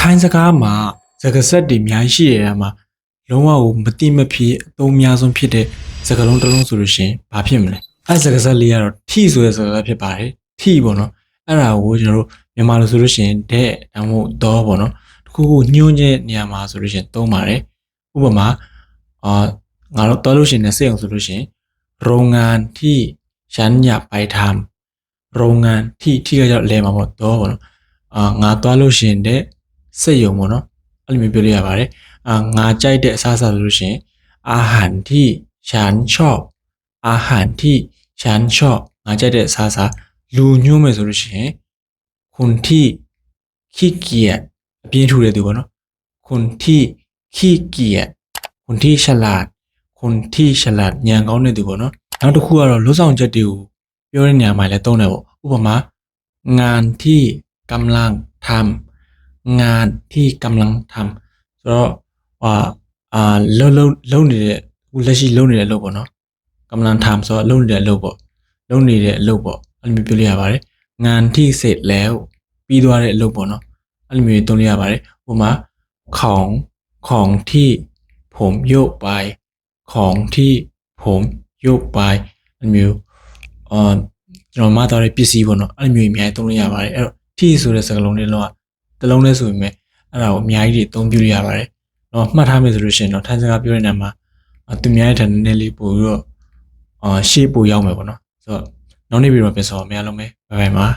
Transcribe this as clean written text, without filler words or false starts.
ထိုင်းစကားမှာစကားဆက်တွေအများကြီးရှိတယ်မှာလုံးဝကိုမတိမဖြစ်အသုံးများဆုံးဖြစ်တဲ့စကားလုံးတစ်လုံးဆိုလို့ရှိရင်ဘာဖြစ်မလဲအဲစကားဆက်လေးကတော့ထိဆိုတဲ့စကားဖြစ်ပါတယ်ထိပေါ့နော်အဲ့ဒါကိုကျွန်တော်တို့မြန်မာလိုဆိုလို့ရှိရင်တဲ့ဒါမှမဟုတ်တော့ပေါ့နော်တခုခုညှို့ညက်နေရာမှာဆိုလို့ရှိရင်သုံးပါတယ်ဥပမာငါတို့တော်လို့ရှိရင်စိတ်အောင်ဆိုလို့ရှိရင်โรงงานที่ฉันอยากไปทำโรงงานที่ကကြောက်လဲမှာပေါ့တော့ပေါ့နော်ငါသွားလို့ရှိရင်တဲ့စိတ်ယုံပေါ့နော်အဲ့လိုမျိုးပြောလို့ရပါတယ်ငါကြိုက်တဲ့အစားအစာဆိုလို့ရှိရင်อาหารที่ฉันชอบอาหารที่ฉันชอบငါကြိုက်တဲ့အစားအစာလူညွှန်းမယ်ဆိုလို့ရှိရင်คนที่ขี้เกียจအပြင်းထူတဲ့သူပေါ့နော်คนที่ขี้เกียจคนที่ฉลาดคนที่ฉลาดဉာဏ်ကောင်းတဲ့သူပေါ့နော်နောက်တစ်ခုကတော့လွတ်ဆောင်ချက်တွေကိုပြောတဲ့နေရာမှာလည်းသုံးတယ်ပေါ့ဥပမာงานที่กำลังทำงานที่กำลังทำဆိုတော့လုံးနေတဲ့အခုလက်ရှိလုံးနေတဲ့အလုပ်ပေါ့နော်กำลังทำဆိုတော့လုံးနေတဲ့အလုပ်ပေါ့လုံးနေတဲ့အလုပ်ပေါ့အဲ့လိုမျိုးပြောလို့ရပါတယ်งานที่เสร็จแล้วပြီးသွားတဲ့အလုပ်ပေါ့နော်အဲ့လိုမျိုးသုံးလို့ရပါတယ်ဥပမာของที่ผมโยกไปของที่ผมโยกไปအဲ့လိုမျိုးကျွန်တော်မှသွားတဲ့ပစ္စည်းပေါ့နော်အဲ့လိုမျိုးအများကြီးသုံးလို့ရပါတယ်အဲ့တော့ထိဆိုတဲ့စကားလုံးလေးလုံးကတစ်လုံးလေးဆိုပေမဲ့အဲ့ဒါကိုအများကြီးတွေသုံးပြလို့ရပါတယ်တော့မှတ်ထားမယ်ဆိုလို့ရှိရင်တော့ထိုင်းစကားပြောတဲ့နေရာမှာသူများရဲ့ထန်နည်းလေးပို့ပြီးတော့ရှေ့ပို့ရောက်မယ်ပေါ့နော်ဆိုတော့နောက်နေ့ပြီးတော့ပြန်ဆောင်အများလုံးပဲဘိုင်ဘိုင်ပါ